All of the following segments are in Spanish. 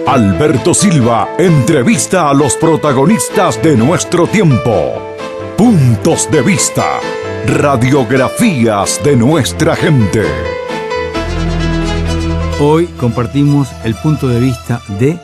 Alberto Silva entrevista a los protagonistas de nuestro tiempo. Puntos de vista. Radiografías de nuestra gente. Hoy compartimos el punto de vista de...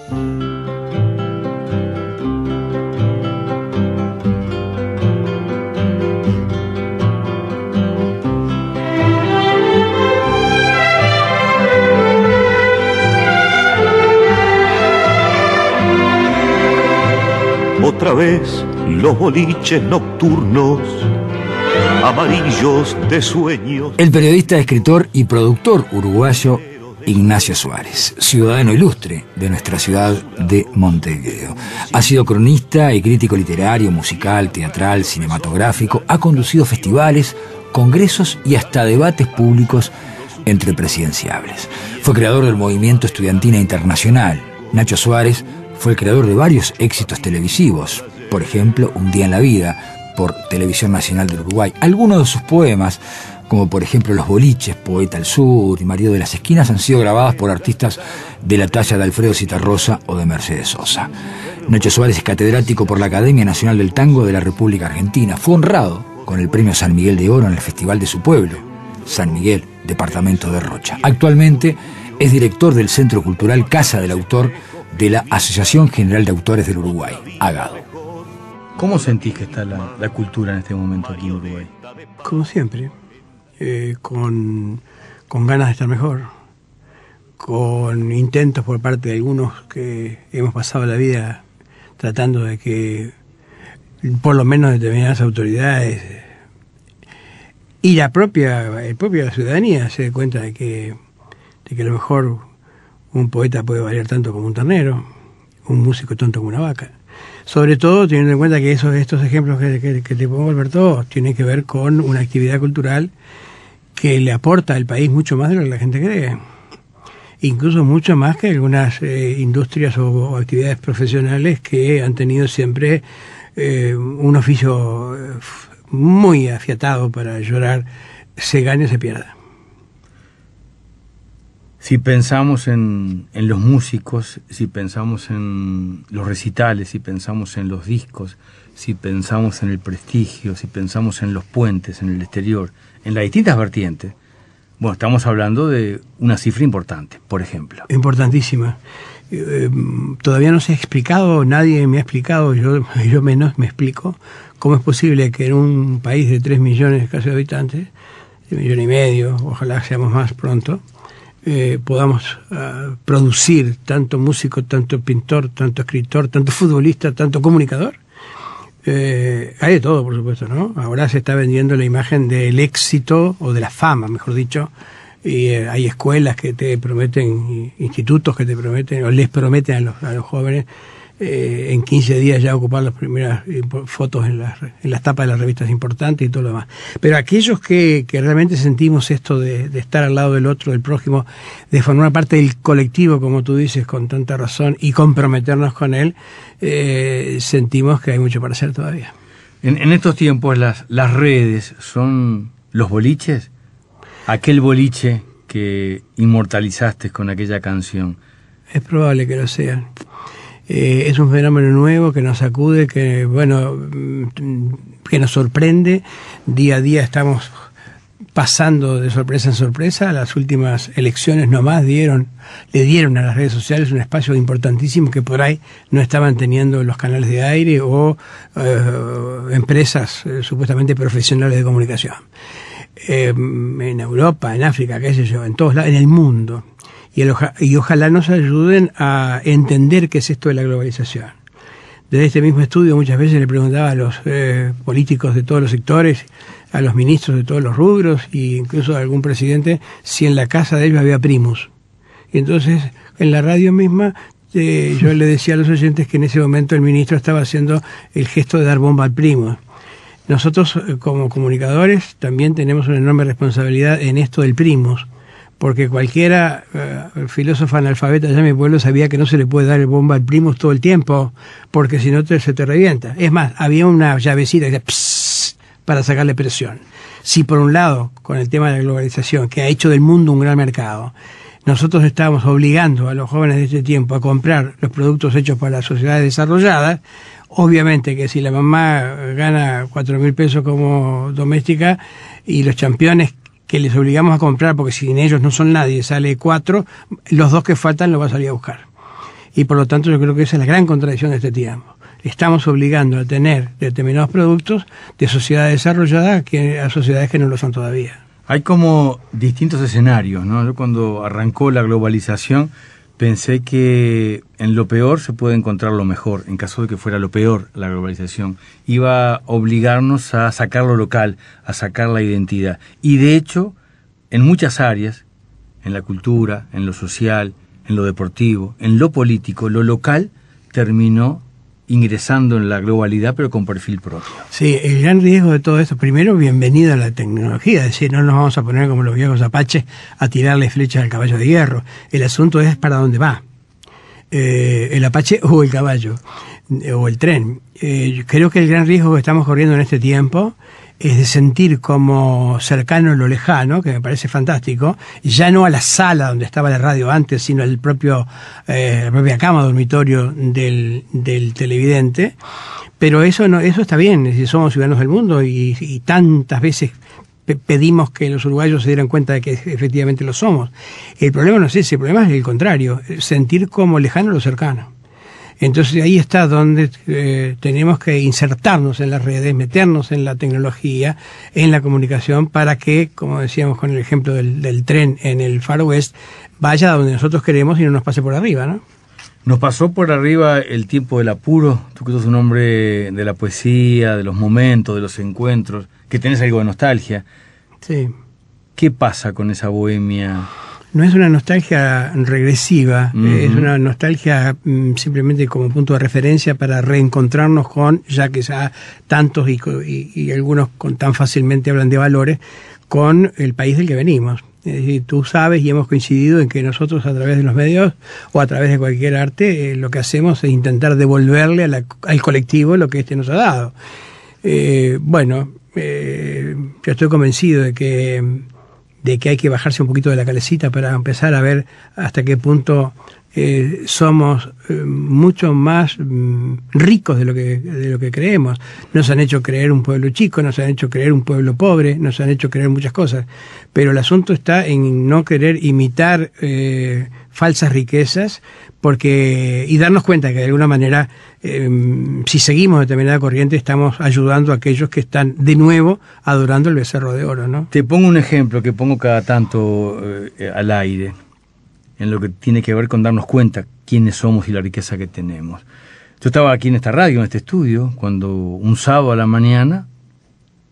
Otra vez los boliches nocturnos, amarillos de sueños. El periodista, escritor y productor uruguayo Ignacio Suárez, ciudadano ilustre de nuestra ciudad de Montevideo. Ha sido cronista y crítico literario, musical, teatral, cinematográfico. Ha conducido festivales, congresos y hasta debates públicos entre presidenciables. Fue creador del movimiento estudiantil internacional. Nacho Suárez fue el creador de varios éxitos televisivos, por ejemplo, Un día en la vida, por Televisión Nacional del Uruguay. Algunos de sus poemas, como por ejemplo Los boliches, Poeta al Sur y Marido de las esquinas, han sido grabadas por artistas de la talla de Alfredo Zitarrosa o de Mercedes Sosa. Nacho Suárez es catedrático por la Academia Nacional del Tango de la República Argentina. Fue honrado con el premio San Miguel de Oro en el festival de su pueblo, San Miguel, departamento de Rocha. Actualmente es director del Centro Cultural Casa del Autor de la Asociación General de Autores del Uruguay, AGADO. ¿Cómo sentís que está la cultura en este momento aquí en Uruguay? Como siempre, con ganas de estar mejor, con intentos por parte de algunos que hemos pasado la vida tratando de que por lo menos determinadas autoridades y la propia ciudadanía se dé cuenta de que a lo mejor un poeta puede valer tanto como un ternero, un músico tanto como una vaca. Sobre todo teniendo en cuenta que estos ejemplos que te pongo, Alberto, tienen que ver con una actividad cultural que le aporta al país mucho más de lo que la gente cree. Incluso mucho más que algunas industrias o actividades profesionales que han tenido siempre un oficio muy afiatado para llorar, se gane o se pierda. Si pensamos en los músicos, si pensamos en los recitales, si pensamos en los discos, si pensamos en el prestigio, si pensamos en los puentes, en el exterior, en las distintas vertientes, bueno, estamos hablando de una cifra importante, por ejemplo. Importantísima. Todavía no se ha explicado, nadie me ha explicado, yo menos me explico, cómo es posible que en un país de 3 millones casi de habitantes, 1,5 millones, ojalá seamos más pronto, podamos producir tanto músico, tanto pintor, tanto escritor, tanto futbolista, tanto comunicador. Hay de todo, por supuesto, ¿no? Ahora se está vendiendo la imagen del éxito, o de la fama, mejor dicho, y hay escuelas que te prometen, institutos que te prometen, o les prometen a los jóvenes, en 15 días ya ocupar las primeras fotos en las tapas de las revistas importantes y todo lo demás. Pero aquellos que realmente sentimos esto de estar al lado del otro, del prójimo, de formar parte del colectivo, como tú dices, con tanta razón, y comprometernos con él, sentimos que hay mucho para hacer todavía. En estos tiempos las redes son los boliches, aquel boliche que inmortalizaste con aquella canción. Es probable que lo sean. Es un fenómeno nuevo que nos sacude, que nos sorprende. Día a día estamos pasando de sorpresa en sorpresa. Las últimas elecciones nomás le dieron a las redes sociales un espacio importantísimo que por ahí no estaban teniendo los canales de aire o empresas supuestamente profesionales de comunicación. En Europa, en África, qué sé yo, en todos lados, en el mundo. Y ojalá nos ayuden a entender qué es esto de la globalización. Desde este mismo estudio muchas veces le preguntaba a los políticos de todos los sectores, a los ministros de todos los rubros e incluso a algún presidente si en la casa de ellos había Primus. Y entonces en la radio misma yo le decía a los oyentes que en ese momento el ministro estaba haciendo el gesto de dar bomba al Primus. Nosotros como comunicadores también tenemos una enorme responsabilidad en esto del Primus, porque cualquiera filósofo analfabeta allá en mi pueblo sabía que no se le puede dar el bomba al Primus todo el tiempo, porque si no se te revienta. Es más, había una llavecita que decía, para sacarle presión. Si por un lado, con el tema de la globalización, que ha hecho del mundo un gran mercado, nosotros estábamos obligando a los jóvenes de este tiempo a comprar los productos hechos para las sociedades desarrolladas. Obviamente que si la mamá gana 4.000 pesos como doméstica y los championes que les obligamos a comprar, porque sin ellos no son nadie, sale 4, los 2 que faltan los va a salir a buscar. Y por lo tanto yo creo que esa es la gran contradicción de este tiempo. Estamos obligando a tener determinados productos de sociedades desarrolladas a sociedades que no lo son todavía. Hay como distintos escenarios, ¿no? Yo cuando arrancó la globalización pensé que en lo peor se puede encontrar lo mejor, en caso de que fuera lo peor la globalización. Iba a obligarnos a sacar lo local, a sacar la identidad. Y de hecho, en muchas áreas, en la cultura, en lo social, en lo deportivo, en lo político, lo local terminó ingresando en la globalidad, pero con perfil propio. Sí, el gran riesgo de todo esto, primero, bienvenido a la tecnología, es decir, no nos vamos a poner como los viejos apaches a tirarle flechas al caballo de hierro. El asunto es para dónde va el apache o el caballo, o el tren. Creo que el gran riesgo que estamos corriendo en este tiempo es de sentir como cercano lo lejano, que me parece fantástico, ya no a la sala donde estaba la radio antes, sino al propio, la propia cama dormitorio del televidente. Pero eso está bien, es decir, somos ciudadanos del mundo y tantas veces pedimos que los uruguayos se dieran cuenta de que efectivamente lo somos. El problema no es ese, el problema es el contrario, sentir como lejano lo cercano. Entonces ahí está donde tenemos que insertarnos en las redes, meternos en la tecnología, en la comunicación, para que, como decíamos con el ejemplo del tren en el Far West, vaya donde nosotros queremos y no nos pase por arriba, ¿no? Nos pasó por arriba el tiempo del apuro. Tú que sos un hombre de la poesía, de los momentos, de los encuentros, que tenés algo de nostalgia. Sí. ¿Qué pasa con esa bohemia? No es una nostalgia regresiva, es una nostalgia simplemente como punto de referencia para reencontrarnos con, ya que ya tantos y algunos tan fácilmente hablan de valores, con el país del que venimos. Es decir, tú sabes y hemos coincidido en que nosotros a través de los medios o a través de cualquier arte lo que hacemos es intentar devolverle al colectivo lo que éste nos ha dado. Yo estoy convencido de que hay que bajarse un poquito de la calecita para empezar a ver hasta qué punto somos mucho más ricos de lo que creemos. Nos han hecho creer un pueblo chico, nos han hecho creer un pueblo pobre, nos han hecho creer muchas cosas, pero el asunto está en no querer imitar falsas riquezas y darnos cuenta que de alguna manera si seguimos determinada corriente estamos ayudando a aquellos que están de nuevo adorando el becerro de oro, ¿no? Te pongo un ejemplo que pongo cada tanto al aire, en lo que tiene que ver con darnos cuenta quiénes somos y la riqueza que tenemos. Yo estaba aquí en esta radio, en este estudio, cuando un sábado a la mañana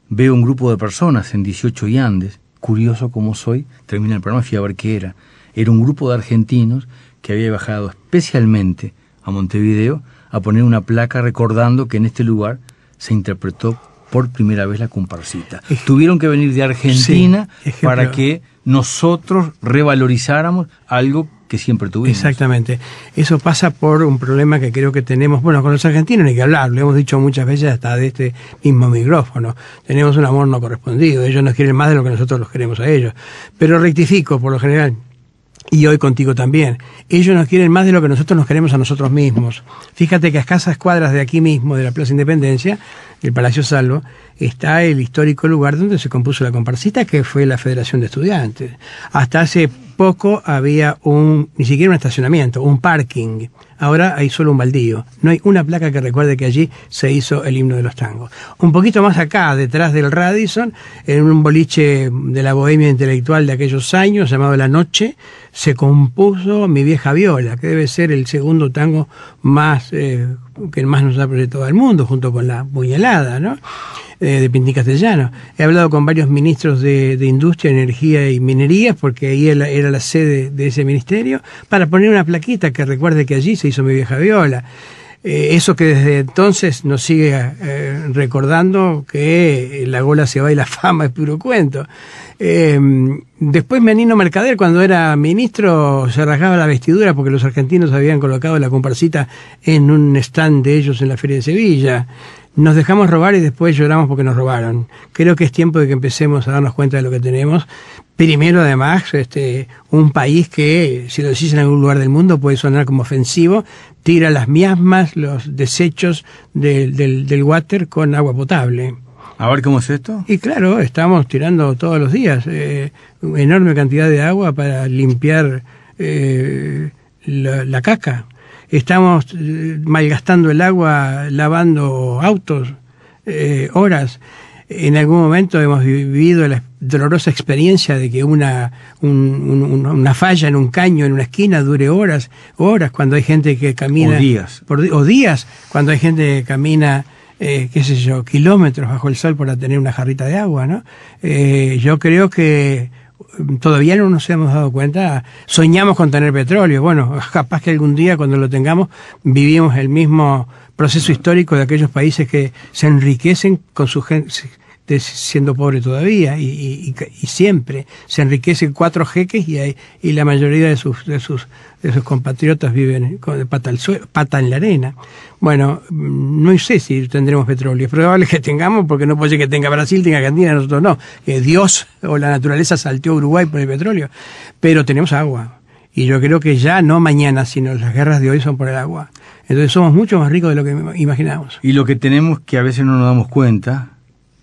veo un grupo de personas en 18 y Andes. Curioso como soy, termina el programa y fui a ver qué era. Era un grupo de argentinos que había bajado especialmente a Montevideo a poner una placa recordando que en este lugar se interpretó por primera vez la comparsita. Tuvieron que venir de Argentina para que nosotros revalorizáramos algo que siempre tuvimos. Exactamente. Eso pasa por un problema que creo que tenemos, con los argentinos ni que hablar, lo hemos dicho muchas veces hasta de este mismo micrófono. Tenemos un amor no correspondido, ellos nos quieren más de lo que nosotros los queremos a ellos. Pero rectifico, por lo general, y hoy contigo también, ellos nos quieren más de lo que nosotros nos queremos a nosotros mismos. Fíjate que a escasas cuadras de aquí mismo, de la Plaza Independencia, el Palacio Salvo, está el histórico lugar donde se compuso la comparsita, que fue la Federación de Estudiantes. Hasta hace poco había ni siquiera un estacionamiento, un parking. Ahora hay solo un baldío. No hay una placa que recuerde que allí se hizo el himno de los tangos. Un poquito más acá, detrás del Radisson, en un boliche de la bohemia intelectual de aquellos años, llamado La Noche, se compuso Mi Vieja Viola, que debe ser el segundo tango que más nos ha proyectado al mundo, junto con La Puñalada, ¿no? De Pintín Castellano. He hablado con varios ministros de Industria, Energía y Minería, porque ahí era la sede de ese ministerio, para poner una plaquita que recuerde que allí se hizo Mi Vieja Viola. Eso que desde entonces nos sigue recordando que la gola se va y la fama es puro cuento. Después Menino Mercader, cuando era ministro, se rasgaba la vestidura porque los argentinos habían colocado la comparsita en un stand de ellos en la Feria de Sevilla. Nos dejamos robar y después lloramos porque nos robaron. Creo que es tiempo de que empecemos a darnos cuenta de lo que tenemos. Primero, además, un país que, si lo decís en algún lugar del mundo, puede sonar como ofensivo, tira las miasmas, los desechos del water con agua potable. A ver, ¿cómo es esto? Y claro, estamos tirando todos los días enorme cantidad de agua para limpiar la caca. Estamos malgastando el agua lavando autos horas. En algún momento hemos vivido la dolorosa experiencia de que una falla en un caño, en una esquina, dure horas, cuando hay gente que camina... O días, cuando hay gente que camina, kilómetros bajo el sol para tener una jarrita de agua, ¿no? Yo creo que todavía no nos hemos dado cuenta. Soñamos con tener petróleo. Bueno, capaz que algún día, cuando lo tengamos, vivimos el mismo proceso histórico de aquellos países que se enriquecen con su gente, siendo pobre todavía, y siempre se enriquecen 4 jeques y la mayoría de sus compatriotas viven con pata en la arena. Bueno, no sé si tendremos petróleo. Es probable que tengamos, porque no puede ser que tenga Brasil, tenga Argentina, nosotros no. Dios o la naturaleza salteó a Uruguay por el petróleo. Pero tenemos agua. Y yo creo que ya no mañana, sino las guerras de hoy son por el agua. Entonces somos mucho más ricos de lo que imaginamos. Y lo que tenemos, que a veces no nos damos cuenta,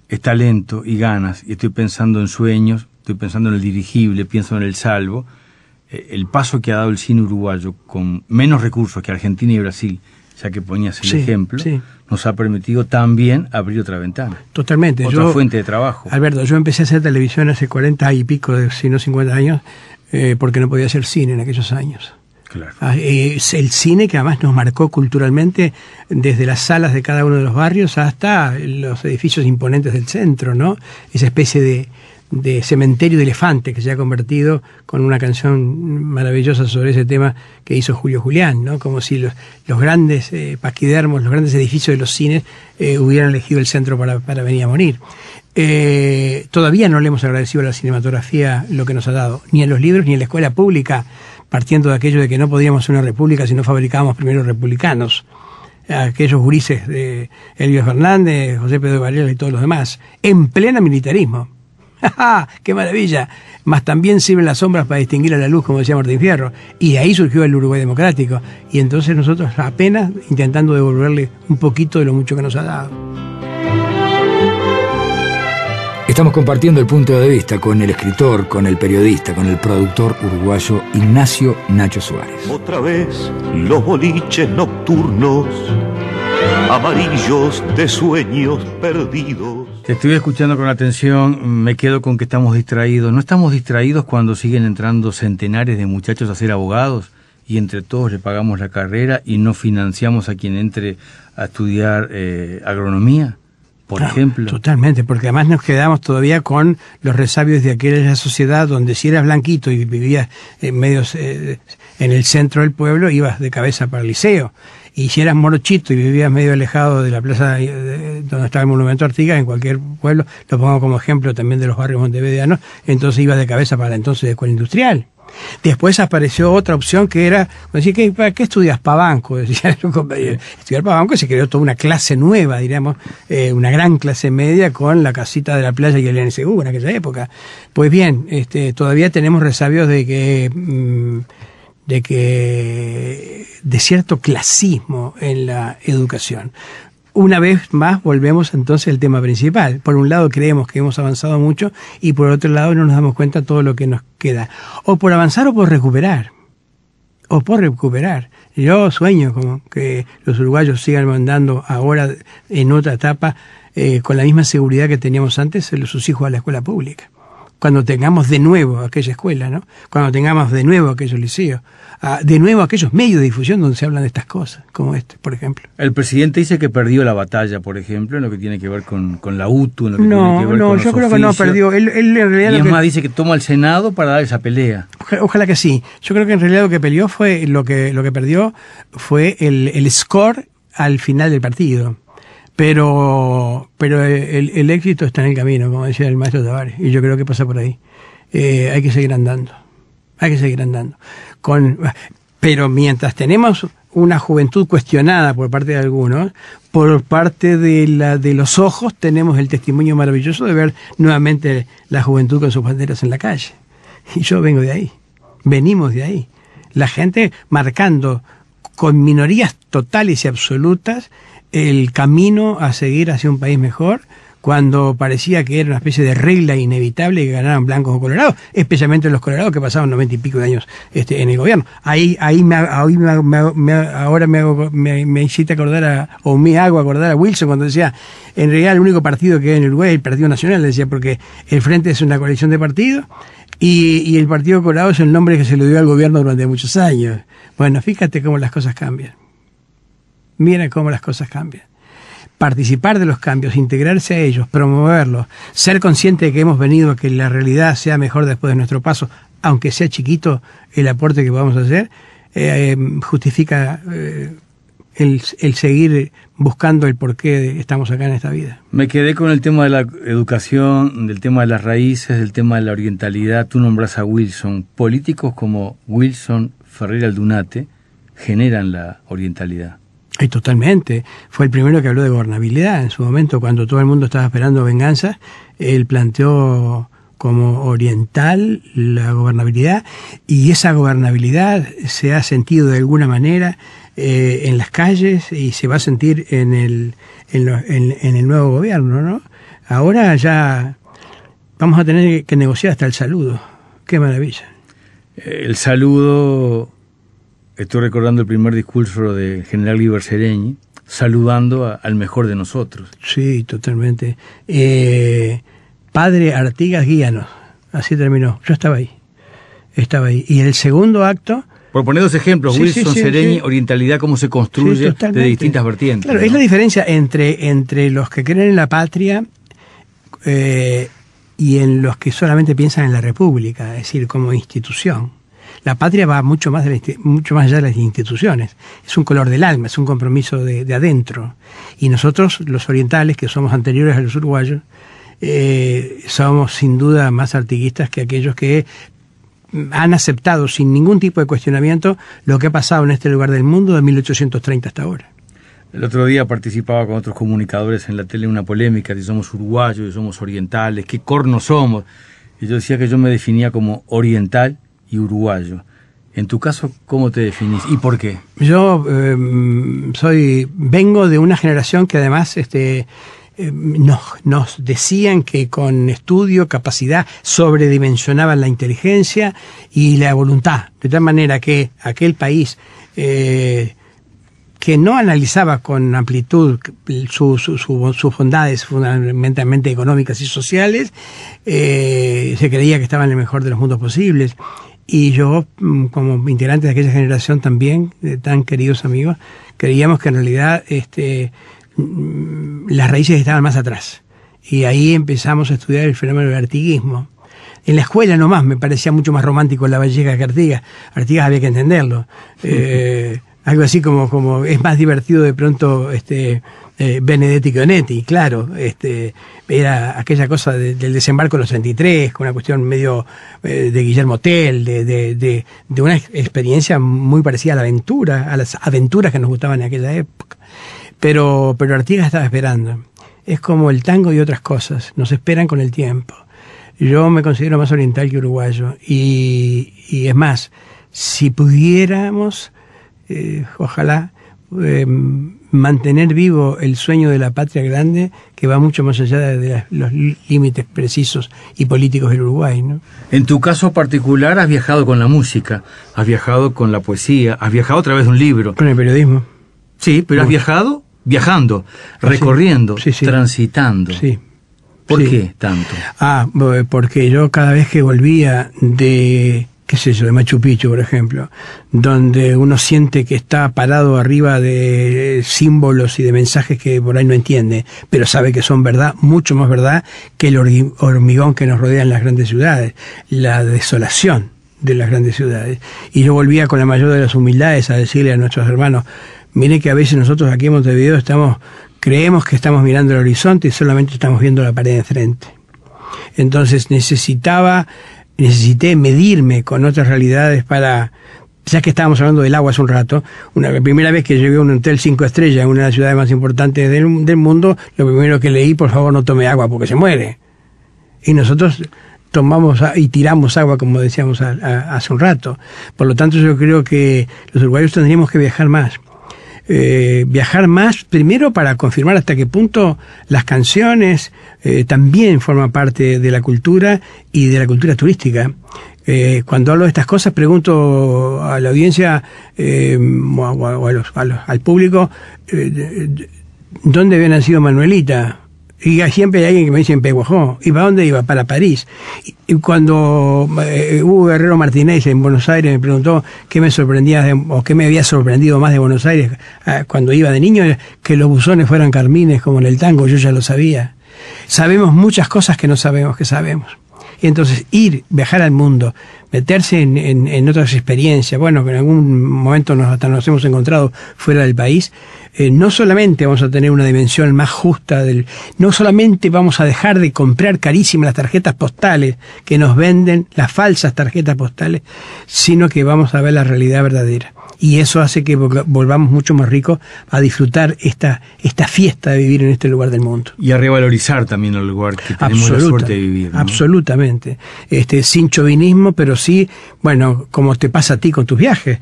es talento y ganas. Y estoy pensando en sueños, estoy pensando en el dirigible, pienso en el salvo. El paso que ha dado el cine uruguayo con menos recursos que Argentina y Brasil, ya que ponías el ejemplo, nos ha permitido también abrir otra ventana. Totalmente. Otra fuente de trabajo. Alberto, yo empecé a hacer televisión hace 40 y pico, si no 50 años, porque no podía hacer cine en aquellos años. Claro. Es el cine que además nos marcó culturalmente desde las salas de cada uno de los barrios hasta los edificios imponentes del centro, ¿no? Esa especie de cementerio de elefante que se ha convertido con una canción maravillosa sobre ese tema que hizo Julio Julián, ¿no? Como si los grandes paquidermos, los grandes edificios de los cines hubieran elegido el centro para venir a morir. Todavía no le hemos agradecido a la cinematografía lo que nos ha dado, ni en los libros ni en la escuela pública, partiendo de aquello de que no podíamos ser una república si no fabricábamos primero republicanos. Aquellos gurises de Elvio Fernández, José Pedro Varela y todos los demás, en plena militarismo. ¡Qué maravilla! Mas también sirven las sombras para distinguir a la luz, como decía Martín Fierro. Y de ahí surgió el Uruguay democrático. Y entonces nosotros apenas intentando devolverle un poquito de lo mucho que nos ha dado. Estamos compartiendo el punto de vista con el escritor, con el periodista, con el productor uruguayo Ignacio Nacho Suárez. Otra vez los boliches nocturnos, amarillos de sueños perdidos. Te estoy escuchando con atención, me quedo con que estamos distraídos. ¿No estamos distraídos cuando siguen entrando centenares de muchachos a ser abogados y entre todos le pagamos la carrera y no financiamos a quien entre a estudiar agronomía? Por ejemplo. Totalmente, porque además nos quedamos todavía con los resabios de aquella sociedad donde si eras blanquito y vivías en el centro del pueblo, ibas de cabeza para el liceo. Y si eras morochito y vivías medio alejado de la plaza donde estaba el Monumento Artigas, en cualquier pueblo, lo pongo como ejemplo también de los barrios montevideanos, entonces ibas de cabeza para la entonces escuela industrial. Después apareció otra opción que era, decir, ¿para qué estudias? Para banco, decía un compañero. Estudiar para banco, y se creó toda una clase nueva, diríamos, una gran clase media con la casita de la playa y el NSU en aquella época. Pues bien, todavía tenemos resabios de cierto clasismo en la educación. Una vez más volvemos entonces al tema principal. Por un lado creemos que hemos avanzado mucho y por otro lado no nos damos cuenta de todo lo que nos queda. O por avanzar o por recuperar. Yo sueño como que los uruguayos sigan mandando ahora en otra etapa con la misma seguridad que teníamos antes sus hijos a la escuela pública. Cuando tengamos de nuevo aquella escuela, ¿no? Cuando tengamos de nuevo aquellos liceos, de nuevo aquellos medios de difusión donde se hablan de estas cosas, como por ejemplo. El presidente dice que perdió la batalla, por ejemplo, en lo que tiene que ver con la UTU, en lo que tiene que ver con los yo creo que no perdió. Él en realidad y es más, dice que toma el Senado para dar esa pelea. Ojalá que sí. Yo creo que en realidad lo que peleó fue, lo que perdió fue el score al final del partido. Pero el éxito está en el camino, como decía el maestro Tavares, y yo creo que pasa por ahí. hay que seguir andando. Hay que seguir andando. Pero mientras tenemos una juventud cuestionada por parte de algunos, por parte de los ojos tenemos el testimonio maravilloso de ver nuevamente la juventud con sus banderas en la calle. Y yo vengo de ahí, venimos de ahí. La gente marcando con minorías totales y absolutas el camino a seguir hacia un país mejor, cuando parecía que era una especie de regla inevitable que ganaran blancos o colorados, especialmente los colorados que pasaban 90 y pico de años en el gobierno. Ahora me hiciste acordar o me hago acordar a Wilson cuando decía, en realidad el único partido que hay en Uruguay es el Partido Nacional, decía, porque el Frente es una coalición de partidos y el Partido Colorado es el nombre que se le dio al gobierno durante muchos años. Bueno, fíjate cómo las cosas cambian. Mira cómo las cosas cambian. Participar de los cambios, integrarse a ellos, promoverlos, ser consciente de que hemos venido a que la realidad sea mejor después de nuestro paso, aunque sea chiquito el aporte que vamos a hacer, justifica el seguir buscando el por qué estamos acá en esta vida. Me quedé con el tema de la educación, del tema de las raíces, del tema de la orientalidad. Tú nombras a Wilson. Políticos como Wilson Ferreira Aldunate generan la orientalidad. Y totalmente. Fue el primero que habló de gobernabilidad. En su momento, cuando todo el mundo estaba esperando venganza, él planteó como oriental la gobernabilidad, y esa gobernabilidad se ha sentido de alguna manera en las calles y se va a sentir en el nuevo gobierno, ¿no? Ahora ya vamos a tener que negociar hasta el saludo. ¡Qué maravilla! El saludo... Estoy recordando el primer discurso del general Guiber Sereñi, saludando al mejor de nosotros. Sí, totalmente. Padre Artigas, guíanos. Así terminó. Yo estaba ahí. Y el segundo acto... Por poner dos ejemplos, Wilson, Sereñi, orientalidad, cómo se construye de distintas vertientes. Claro, ¿no? Es la diferencia entre los que creen en la patria y en los que solamente piensan en la república, es decir, como institución. La patria va mucho más allá de las instituciones. Es un color del alma, es un compromiso de adentro. Y nosotros, los orientales, que somos anteriores a los uruguayos, somos sin duda más artiguistas que aquellos que han aceptado sin ningún tipo de cuestionamiento lo que ha pasado en este lugar del mundo de 1830 hasta ahora. El otro día participaba con otros comunicadores en la tele en una polémica, si somos uruguayos, si somos orientales, qué cornos somos. Y yo decía que yo me definía como oriental y uruguayo. En tu caso, ¿cómo te definís y por qué? Yo vengo de una generación que además nos decían que con estudio, capacidad, sobredimensionaban la inteligencia y la voluntad, de tal manera que aquel país que no analizaba con amplitud sus bondades fundamentalmente económicas y sociales, se creía que estaba en el mejor de los mundos posibles. Y yo, como integrante de aquella generación también, de tan queridos amigos, creíamos que en realidad las raíces estaban más atrás. Y ahí empezamos a estudiar el fenómeno del artiguismo. En la escuela nomás me parecía mucho más romántico La Vallega que Artigas. Artigas había que entenderlo. Algo así como es más divertido de pronto Benedetti que Onetti, claro. Era aquella cosa del desembarco de los 33, con una cuestión medio de Guillermo Tell, de una experiencia muy parecida a la aventura, a las aventuras que nos gustaban en aquella época. Pero Artigas estaba esperando. Es como el tango y otras cosas, nos esperan con el tiempo. Yo me considero más oriental que uruguayo, y es más, si pudiéramos, ojalá, mantener vivo el sueño de la patria grande, que va mucho más allá de los límites precisos y políticos del Uruguay, ¿no? En tu caso particular has viajado con la música, has viajado con la poesía, has viajado a través de un libro. Con el periodismo. Sí, pero has viajado viajando, recorriendo, transitando. Sí. ¿Por qué tanto? Porque yo cada vez que volvía de, qué sé yo, de Machu Picchu, por ejemplo, donde uno siente que está parado arriba de símbolos y de mensajes que por ahí no entiende, pero sabe que son verdad, mucho más verdad que el hormigón que nos rodea en las grandes ciudades, la desolación de las grandes ciudades. Y yo volvía con la mayor de las humildades a decirle a nuestros hermanos, mire que a veces nosotros aquí en Montevideo creemos que estamos mirando el horizonte y solamente estamos viendo la pared de enfrente. Entonces necesitaba necesité medirme con otras realidades para... Ya que estábamos hablando del agua hace un rato, la primera vez que llegué a un hotel 5 estrellas en una de las ciudades más importantes del mundo, lo primero que leí, por favor no tome agua porque se muere. Y nosotros tomamos y tiramos agua, como decíamos hace un rato. Por lo tanto, yo creo que los uruguayos tendríamos que viajar más. Viajar más, primero para confirmar hasta qué punto las canciones también forman parte de la cultura y de la cultura turística. Cuando hablo de estas cosas, pregunto a la audiencia o al público ¿dónde había nacido Manuelita? Y siempre hay alguien que me dice en Peguajó. ¿Y para dónde iba? Para París. Y cuando Hugo Guerrero Martínez en Buenos Aires me preguntó qué me sorprendía o qué me había sorprendido más de Buenos Aires cuando iba de niño, que los buzones fueran carmines como en el tango, yo ya lo sabía. Sabemos muchas cosas que no sabemos que sabemos. Y entonces viajar al mundo, meterse en otras experiencias, bueno, que en algún momento hasta nos hemos encontrado fuera del país, no solamente vamos a tener una dimensión más justa, no solamente vamos a dejar de comprar carísimas las tarjetas postales que nos venden, las falsas tarjetas postales, sino que vamos a ver la realidad verdadera. Y eso hace que volvamos mucho más ricos a disfrutar esta fiesta de vivir en este lugar del mundo. Y a revalorizar también el lugar que tenemos la suerte de vivir, ¿no? Absolutamente. Sin chauvinismo, pero sí, bueno, como te pasa a ti con tus viajes.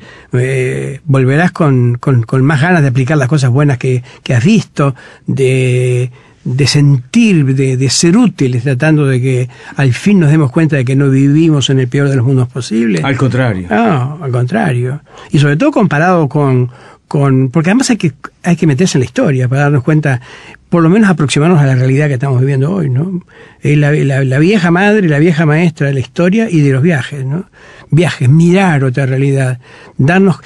Volverás con más ganas de aplicar las cosas buenas que has visto, de sentir, de ser útiles, tratando de que al fin nos demos cuenta de que no vivimos en el peor de los mundos posibles. Al contrario. No, al contrario. Y sobre todo comparado con porque además hay que meterse en la historia para darnos cuenta, por lo menos aproximarnos a la realidad que estamos viviendo hoy, ¿no? La vieja madre, la vieja maestra de la historia y de los viajes, ¿no? Viajes, mirar otra realidad,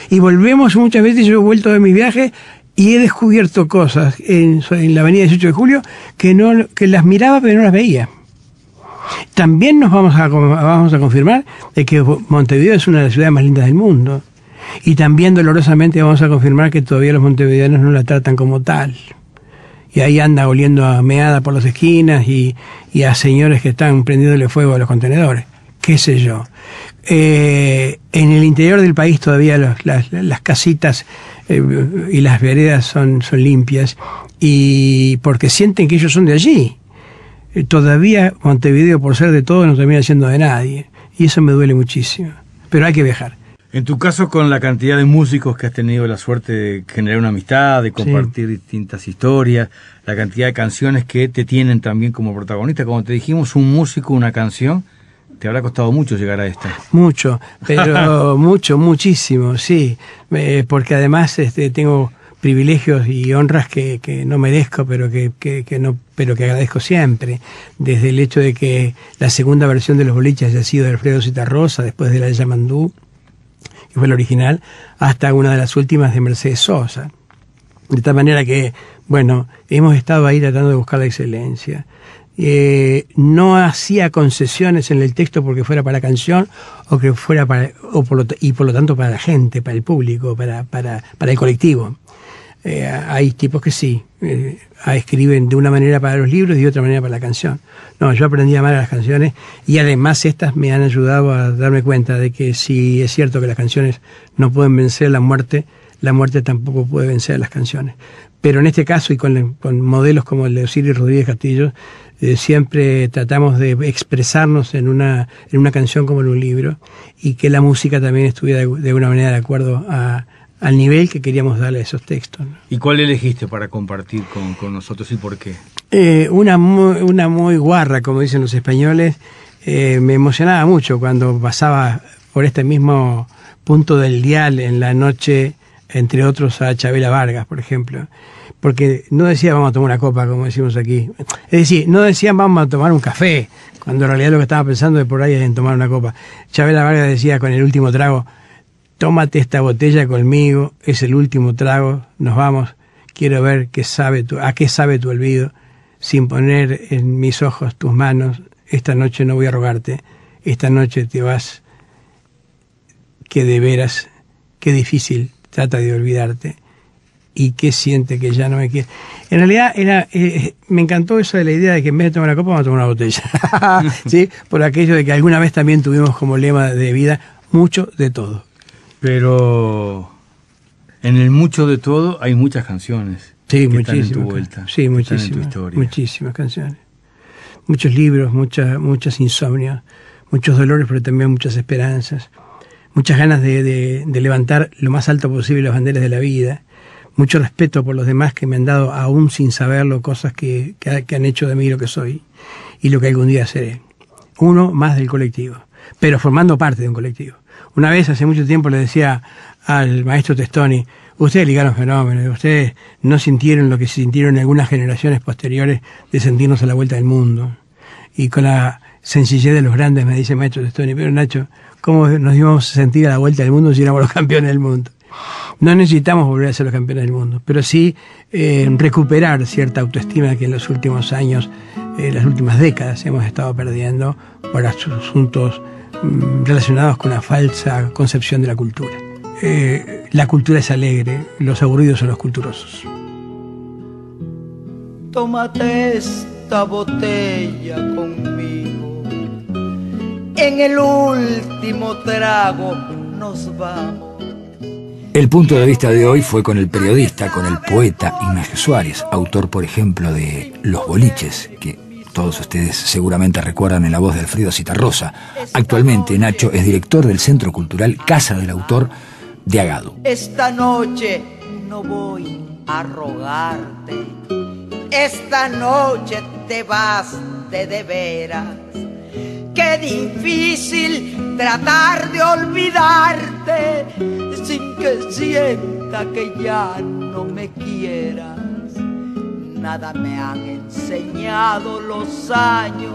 y volvemos muchas veces. Yo he vuelto de mis viajes y he descubierto cosas en la avenida 18 de Julio que las miraba pero no las veía. También nos vamos a confirmar de que Montevideo es una de las ciudades más lindas del mundo. Y también dolorosamente vamos a confirmar que todavía los montevideanos no la tratan como tal. Y ahí anda oliendo a meada por las esquinas y a señores que están prendiéndole fuego a los contenedores. Qué sé yo. En el interior del país todavía las casitas y las veredas son limpias, y porque sienten que ellos son de allí. Todavía Montevideo, por ser de todo, no termina siendo de nadie. Y eso me duele muchísimo. Pero hay que viajar. En tu caso, con la cantidad de músicos que has tenido la suerte de generar una amistad, de compartir distintas historias, la cantidad de canciones que te tienen también como protagonista, como te dijimos, un músico, una canción, te habrá costado mucho llegar a esta. Mucho, pero muchísimo, sí, porque además tengo privilegios y honras que no merezco, pero que agradezco siempre, desde el hecho de que la segunda versión de Los Boliches haya sido de Alfredo Citarrosa, después de la de Yamandú, que fue la original, hasta una de las últimas de Mercedes Sosa. De tal manera que, bueno, hemos estado ahí tratando de buscar la excelencia. No hacía concesiones en el texto porque fuera para la canción o que fuera por lo tanto para la gente, para el público, para el colectivo. Hay tipos que sí, escriben de una manera para los libros y de otra manera para la canción. No, yo aprendí a amar a las canciones, y además estas me han ayudado a darme cuenta de que si es cierto que las canciones no pueden vencer la muerte tampoco puede vencer a las canciones. Pero en este caso, y con modelos como el de Osiris Rodríguez Castillo, siempre tratamos de expresarnos en una canción como en un libro, y que la música también estuviera de una manera de acuerdo al nivel que queríamos darle a esos textos, ¿no? ¿Y cuál elegiste para compartir con nosotros y por qué? Una muy guarra, como dicen los españoles. Me emocionaba mucho cuando pasaba por este mismo punto del dial en la noche, entre otros a Chabela Vargas, por ejemplo. Porque no decía vamos a tomar una copa, como decimos aquí. Es decir, no decían vamos a tomar un café, cuando en realidad lo que estaba pensando de por ahí es en tomar una copa. Chabela Vargas decía con el último trago: tómate esta botella conmigo, es el último trago, nos vamos, quiero ver a qué sabe tu olvido, sin poner en mis ojos tus manos, esta noche no voy a rogarte, esta noche te vas, que de veras, qué difícil, trata de olvidarte, y qué siente que ya no me quiere. En realidad me encantó eso de la idea de que en vez de tomar una copa vamos a tomar una botella. ¿Sí? Por aquello de que alguna vez también tuvimos como lema de vida mucho de todo. Pero en el mucho de todo hay muchas canciones. Sí, que están en tu muchísimas. vuelta. Sí, que muchísimas. están en tu historia. Muchísimas canciones. Muchos libros, muchas insomnios, muchos dolores, pero también muchas esperanzas. Muchas ganas de levantar lo más alto posible las banderas de la vida. Mucho respeto por los demás que me han dado, aún sin saberlo, cosas que han hecho de mí lo que soy y lo que algún día seré. Uno más del colectivo, pero formando parte de un colectivo. Una vez, hace mucho tiempo, le decía al maestro Testoni: ustedes ligaron fenómenos, ustedes no sintieron lo que sintieron en algunas generaciones posteriores de sentirnos a la vuelta del mundo. Y con la sencillez de los grandes me dice maestro Testoni: pero Nacho, ¿cómo nos íbamos a sentir a la vuelta del mundo si éramos los campeones del mundo? No necesitamos volver a ser los campeones del mundo, pero sí recuperar cierta autoestima que en los últimos años, las últimas décadas, hemos estado perdiendo por asuntos relacionados con una falsa concepción de la cultura. La cultura es alegre, los aburridos son los culturosos. Tómate esta botella conmigo, en el último trago nos vamos. El punto de vista de hoy fue con el periodista, con el poeta Ignacio Suárez, autor, por ejemplo, de Los Boliches, que todos ustedes seguramente recuerdan en la voz de Alfredo Zitarrosa. Actualmente Nacho es director del Centro Cultural Casa del Autor de Agado. Esta noche no voy a rogarte, esta noche te vas de veras. Qué difícil tratar de olvidarte sin que sienta que ya no me quieras. Nada me han enseñado los años,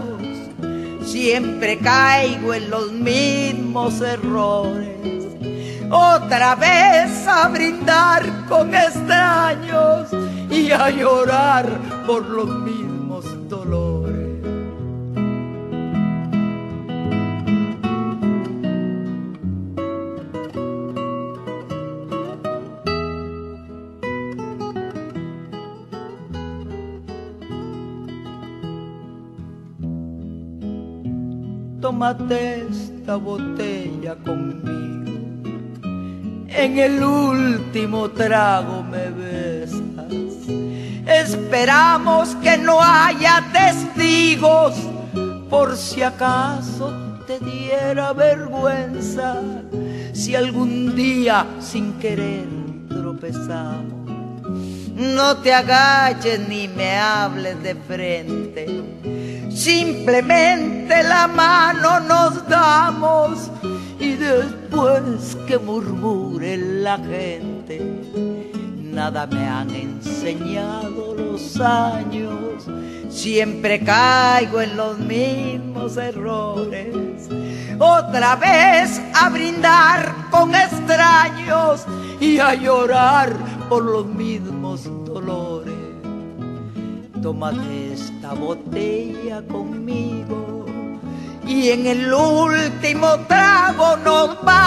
siempre caigo en los mismos errores. Otra vez a brindar con extraños y a llorar por los mismos dolores. Tómate esta botella conmigo, en el último trago me besas. Esperamos que no haya testigos, por si acaso te diera vergüenza, si algún día sin querer tropezamos. No te agaches ni me hables de frente, simplemente la mano nos damos y después que murmure la gente. Nada me han enseñado los años, siempre caigo en los mismos errores. Otra vez a brindar con extraños y a llorar por los mismos dolores. Tómate esta botella conmigo y en el último trago nos vamos.